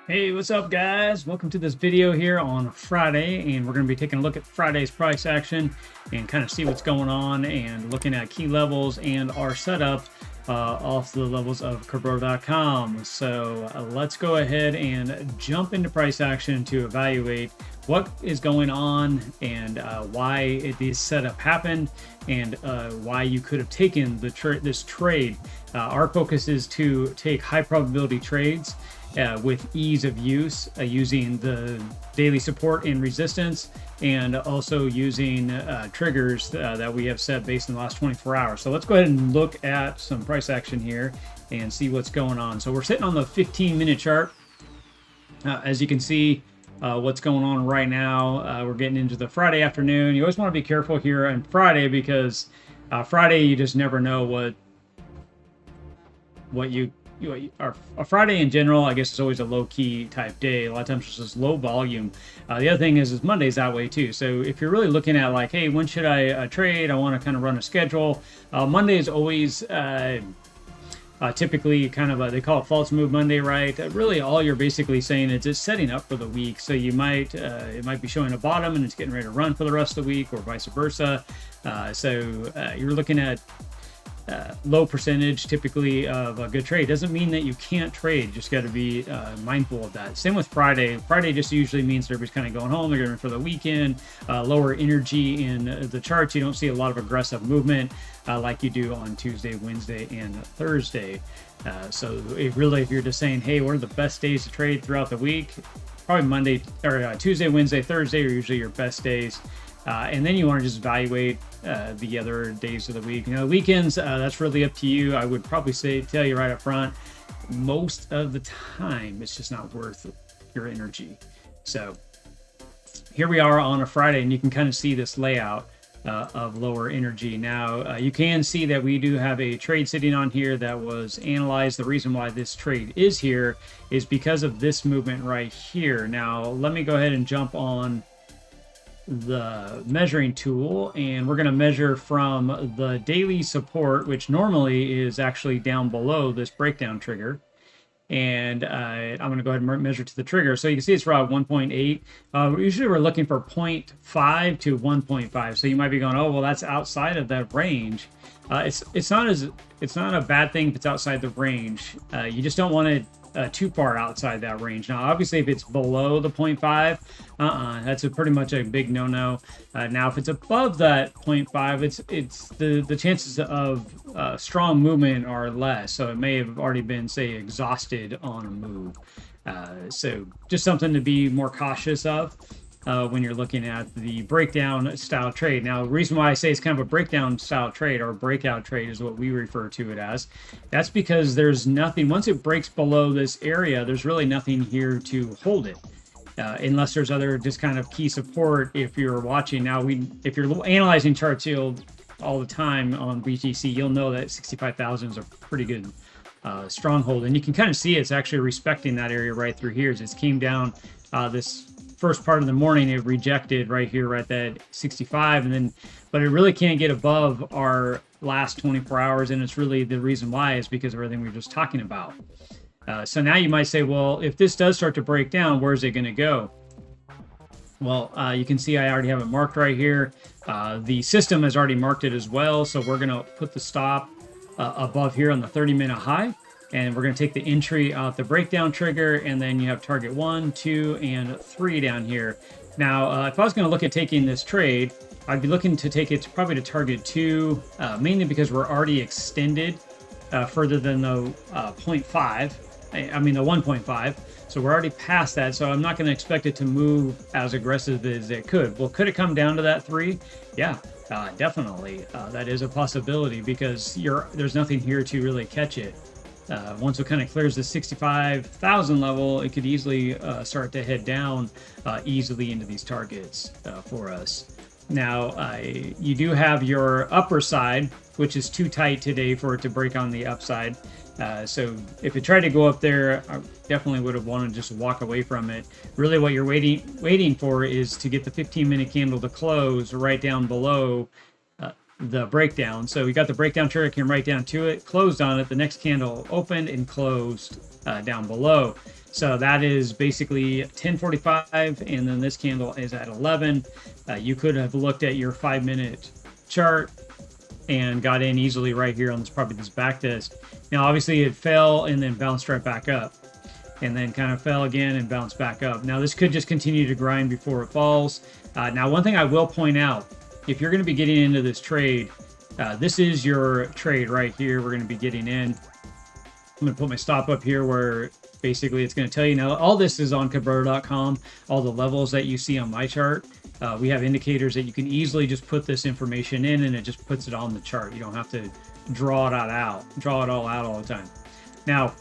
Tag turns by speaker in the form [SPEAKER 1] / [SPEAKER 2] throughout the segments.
[SPEAKER 1] Hey, what's up, guys? Welcome to this video here on Friday, and we're going to be taking a look at Friday's price action and kind of see what's going on and looking at key levels and our setup off the levels of Cobro.com. So let's go ahead and jump into price action to evaluate what is going on and why this setup happened and why you could have taken this trade. Our focus is to take high probability trades with ease of use, using the daily support and resistance, and also using triggers that we have set based on the last 24 hours. So let's go ahead and look at some price action here and see what's going on. So we're sitting on the 15-minute chart. As you can see, what's going on right now, we're getting into the Friday afternoon. You always want to be careful here on Friday because Friday you just never know what a Friday in general, I guess, is always a low-key type day. A lot of times it's just low volume. The other thing is Monday's that way too. So if you're really looking at like, hey, when should I trade? I want to kind of run a schedule. Monday is always typically kind of they call it false move Monday, right? Really, all you're basically saying is it's setting up for the week. So you might it might be showing a bottom and it's getting ready to run for the rest of the week, or vice versa. So you're looking at low percentage typically of a good trade. Doesn't mean that you can't trade, just got to be mindful of that. Same with Friday. Just usually means everybody's kind of going home, they're going for the weekend. Lower energy in the charts. You don't see a lot of aggressive movement like you do on Tuesday, Wednesday, and Thursday. So if you're just saying, hey, what are the best days to trade throughout the week, probably Monday or Tuesday, Wednesday, Thursday are usually your best days. And then you want to just evaluate the other days of the week. Weekends, that's really up to you. I would probably tell you right up front, most of the time, it's just not worth your energy. So here we are on a Friday, and you can kind of see this layout of lower energy. Now, you can see that we do have a trade sitting on here that was analyzed. The reason why this trade is here is because of this movement right here. Now, let me go ahead and jump on the measuring tool, and we're going to measure from the daily support, which normally is actually down below this breakdown trigger, and I'm going to go ahead and measure to the trigger. So you can see it's around 1.8. Usually we're looking for 0.5 to 1.5. So you might be going, oh well, that's outside of that range. It's not a bad thing if it's outside the range. You just don't want it too far outside that range. Now, obviously, if it's below the 0.5, that's pretty much a big no-no. Now, if it's above that 0.5, it's the chances of strong movement are less. So it may have already been, say, exhausted on a move. So just something to be more cautious of when you're looking at the breakdown style trade. Now, the reason why I say it's kind of a breakdown style trade, or breakout trade is what we refer to it as. That's because there's nothing, once it breaks below this area, there's really nothing here to hold it. Unless there's other just kind of key support. If you're watching now, if you're analyzing charts all the time on BTC, you'll know that 65,000 is a pretty good stronghold, and you can kind of see it's actually respecting that area right through here. As it came down this first part of the morning, it rejected right here at that 65, but it really can't get above our last 24 hours, and it's really the reason why is because of everything we were just talking about. So now you might say, well, if this does start to break down, where's it going to go? Well, you can see I already have it marked right here. The system has already marked it as well, so we're going to put the stop above here on the 30-minute high. And we're going to take the entry out the breakdown trigger, and then you have target 1, 2, and 3 down here. Now, if I was going to look at taking this trade, I'd be looking to take it probably to target 2, mainly because we're already extended further than the 0.5. I mean the 1.5. So we're already past that. So I'm not going to expect it to move as aggressive as it could. Well, could it come down to that 3? Yeah, definitely. That is a possibility because there's nothing here to really catch it. Once it kind of clears the 65,000 level, it could easily start to head down easily into these targets for us. Now, you do have your upper side, which is too tight today for it to break on the upside. So if it tried to go up there, I definitely would have wanted to just walk away from it. Really what you're waiting for is to get the 15-minute candle to close right down below the breakdown. So we got the breakdown trigger, I came right down to it, closed on it. The next candle opened and closed down below. So that is basically 10:45, and then this candle is at 11. You could have looked at your 5-minute chart and got in easily right here on this back disc. Now, obviously, it fell and then bounced right back up, and then kind of fell again and bounced back up. Now, this could just continue to grind before it falls. Now, one thing I will point out, if you're going to be getting into this trade, this is your trade right here. We're going to be getting in. I'm going to put my stop up here where basically it's going to tell you. Now, all this is on Cabrera.com, all the levels that you see on my chart. We have indicators that you can easily just put this information in, and it just puts it on the chart. You don't have to draw it all out all the time. Now,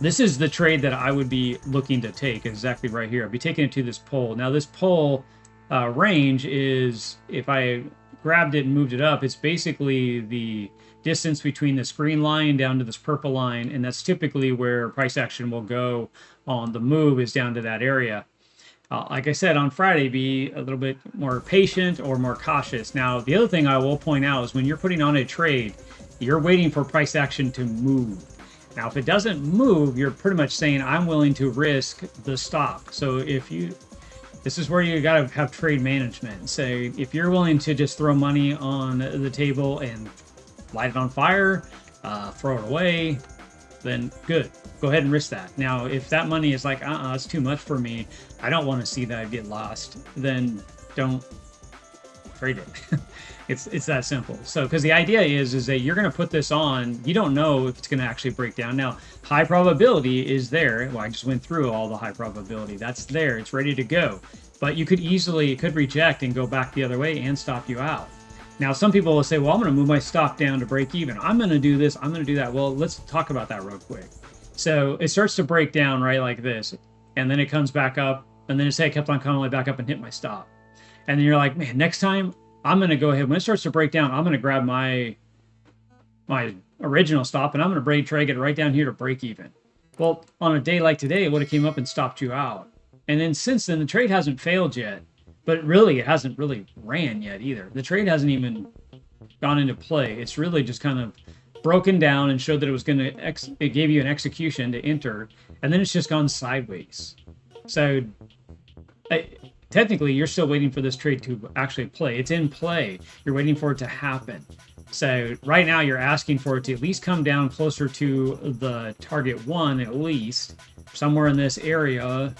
[SPEAKER 1] this is the trade that I would be looking to take exactly right here. I'd be taking it to this pole. Now, this pole range is, if I grabbed it and moved it up, it's basically the distance between this green line down to this purple line, and that's typically where price action will go on the move, is down to that area. Like I said, on Friday, be a little bit more patient or more cautious. Now, the other thing I will point out is when you're putting on a trade, you're waiting for price action to move. Now, if it doesn't move, you're pretty much saying, I'm willing to risk the stop. So this is where you got to have trade management. So if you're willing to just throw money on the table and light it on fire, throw it away, then good. Go ahead and risk that. Now, if that money is like, it's too much for me, I don't want to see that get lost, then don't trade it. It's that simple. So, because the idea is that you're going to put this on, you don't know if it's going to actually break down. Now, high probability is there. Well, I just went through all the high probability. That's there. It's ready to go. But it could reject and go back the other way and stop you out. Now, some people will say, well, I'm going to move my stop down to break even. I'm going to do this. I'm going to do that. Well, let's talk about that real quick. So it starts to break down right like this, and then it comes back up, and then it kept on coming back up and hit my stop. And then you're like, man, next time I'm going to go ahead. When it starts to break down, I'm going to grab my original stop, and I'm going to try to get it right down here to break even. Well, on a day like today, it would have came up and stopped you out. And then since then, the trade hasn't failed yet. But really, it hasn't really ran yet either. The trade hasn't even gone into play. It's really just kind of broken down and showed that it was going to, it gave you an execution to enter, and then it's just gone sideways. So technically, you're still waiting for this trade to actually play. It's in play. You're waiting for it to happen. So right now, you're asking for it to at least come down closer to the target 1, at least, somewhere in this area.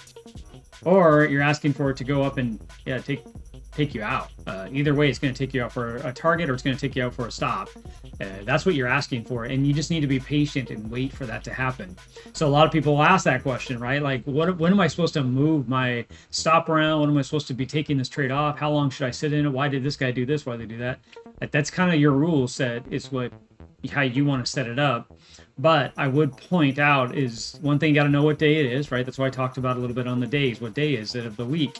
[SPEAKER 1] Or you're asking for it to go up and take you out. Either way, it's going to take you out for a target, or it's going to take you out for a stop. That's what you're asking for, and you just need to be patient and wait for that to happen. So a lot of people will ask that question, right? Like, when am I supposed to move my stop around? When am I supposed to be taking this trade off? How long should I sit in it? Why did this guy do this? Why did they do that? That's kind of your rule set. It's how you want to set it up. But I would point out is one thing, you got to know what day it is, right? That's why I talked about a little bit on the days. What day is it of the week?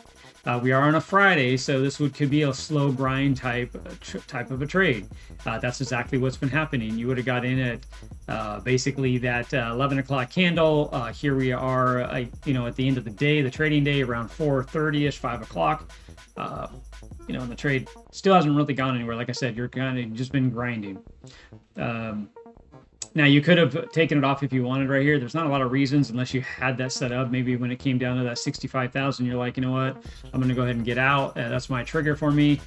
[SPEAKER 1] We are on a Friday, so this could be a slow grind type of a trade. That's exactly what's been happening. You would have got in at basically that 11 o'clock candle. Here we are, at the end of the day, the trading day, around 4:30ish, 5 o'clock. And the trade still hasn't really gone anywhere. Like I said, you're kind of just been grinding. Now, you could have taken it off if you wanted right here. There's not a lot of reasons unless you had that set up. Maybe when it came down to that 65,000, you're like, you know what? I'm going to go ahead and get out. That's my trigger for me.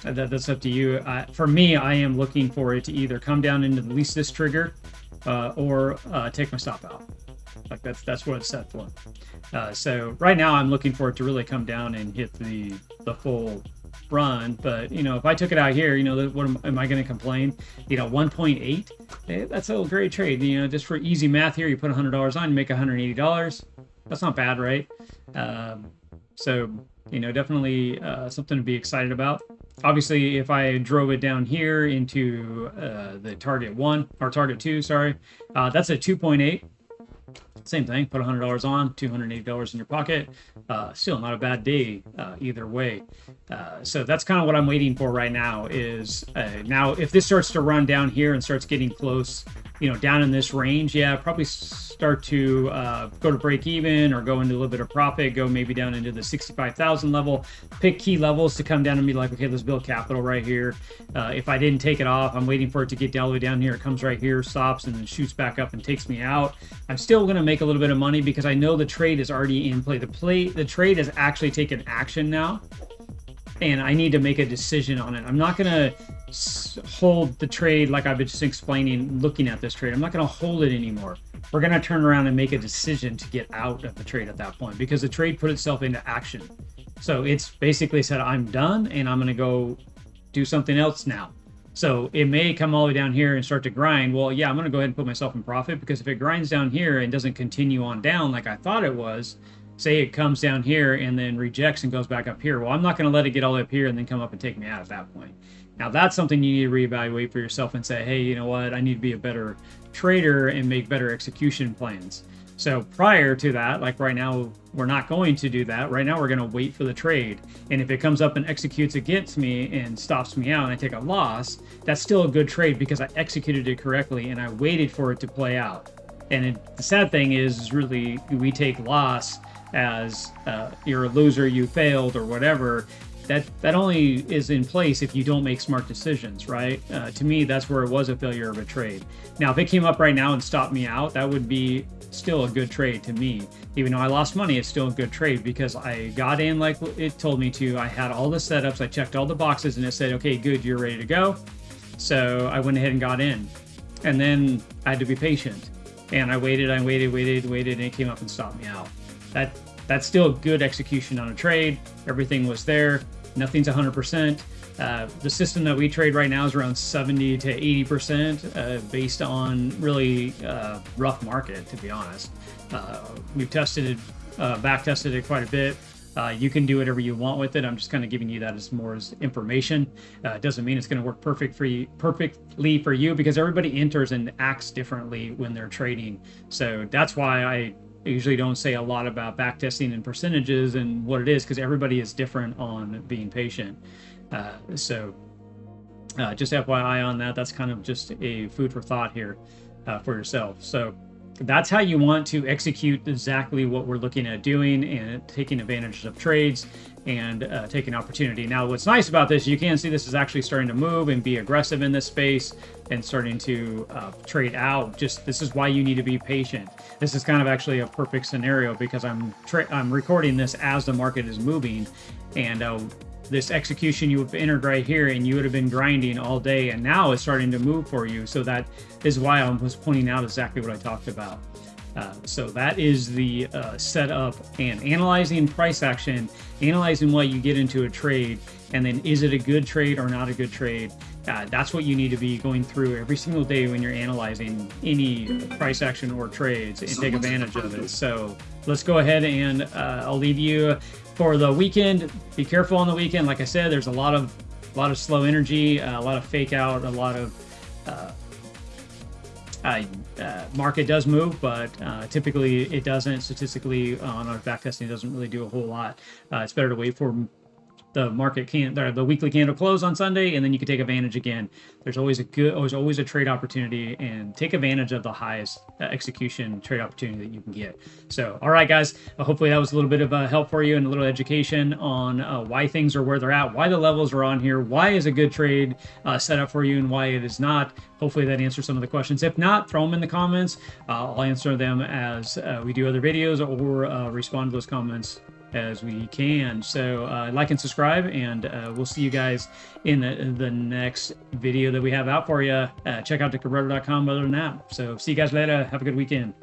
[SPEAKER 1] That's up to you. For me, I am looking for it to either come down into at least this trigger or take my stop out. Like that's what it's set for. So right now, I'm looking for it to really come down and hit the full run. But if I took it out here, what am I going to complain? 1.8, that's a great trade. Just for easy math here, you put $100 on, you make $180. That's not bad, right? So definitely something to be excited about. Obviously, if I drove it down here into the target 1 or target 2, sorry, that's a 2.8. Same thing, put $100 on, $280 in your pocket. Still not a bad day either way. So that's kind of what I'm waiting for right now is now if this starts to run down here and starts getting close down in this range, yeah, probably start to go to break even or go into a little bit of profit, go maybe down into the 65,000 level, pick key levels to come down and be like, okay, let's build capital right here. If I didn't take it off, I'm waiting for it to get all the way down here. It comes right here, stops, and then shoots back up and takes me out. I'm still going to make a little bit of money because I know the trade is already in play. The trade has actually taken action now, and I need to make a decision on it. I'm not going to hold the trade like I've been just explaining, looking at this trade. I'm not going to hold it anymore. We're going to turn around and make a decision to get out of the trade at that point because the trade put itself into action. So it's basically said, I'm done and I'm going to go do something else now. So it may come all the way down here and start to grind. Well, yeah, I'm going to go ahead and put myself in profit because if it grinds down here and doesn't continue on down like I thought it was, say it comes down here and then rejects and goes back up here. Well, I'm not going to let it get all the way up here and then come up and take me out at that point. Now, that's something you need to reevaluate for yourself and say, hey, you know what? I need to be a better trader and make better execution plans. So prior to that, like right now, we're not going to do that. Right now, we're going to wait for the trade. And if it comes up and executes against me and stops me out and I take a loss, that's still a good trade because I executed it correctly and I waited for it to play out. And the sad thing is really we take loss as you're a loser, you failed or whatever. That only is in place if you don't make smart decisions, right? To me, that's where it was a failure of a trade. Now, if it came up right now and stopped me out, that would be still a good trade to me. Even though I lost money, it's still a good trade because I got in like it told me to. I had all the setups, I checked all the boxes, and it said, okay, good, you're ready to go. So I went ahead and got in. And then I had to be patient. And I waited, and it came up and stopped me out. That's still good execution on a trade. Everything was there. Nothing's 100%. The system that we trade right now is around 70 to 80% based on really rough market, to be honest. We've tested it, back tested it quite a bit. You can do whatever you want with it. I'm just kind of giving you that as more as information. It doesn't mean it's going to work perfectly for you because everybody enters and acts differently when they're trading. So that's why I usually don't say a lot about backtesting and percentages and what it is because everybody is different on being patient. So just FYI on that, that's kind of just a food for thought here for yourself. So that's how you want to execute exactly what we're looking at doing and taking advantage of trades and taking opportunity. Now, what's nice about this, you can see this is actually starting to move and be aggressive in this space and starting to trade out. Just this is why you need to be patient. This is kind of actually a perfect scenario because I'm recording this as the market is moving, and this execution you have entered right here and you would have been grinding all day and now it's starting to move for you. So that is why I was pointing out exactly what I talked about. So that is the setup and analyzing price action, analyzing what you get into a trade, and then is it a good trade or not a good trade? That's what you need to be going through every single day when you're analyzing any price action or trades and take advantage of it. So let's go ahead and I'll leave you for the weekend. Be careful on the weekend. Like I said, there's a lot of slow energy, a lot of fake out, a lot of market does move, but typically it doesn't. Statistically, on our backtesting, it doesn't really do a whole lot. It's better to wait for the the weekly candle close on Sunday, and then you can take advantage again. There's always a trade opportunity, and take advantage of the highest execution trade opportunity that you can get. So, all right, guys, hopefully that was a little bit of help for you and a little education on why things are where they're at, why the levels are on here, why is a good trade set up for you, and why it is not. Hopefully that answers some of the questions. If not, throw them in the comments. I'll answer them as we do other videos or respond to those comments as we can. So like and subscribe, and we'll see you guys in the next video that we have out for you. Check out dickerbrother.com other than that. So see you guys later. Have a good weekend.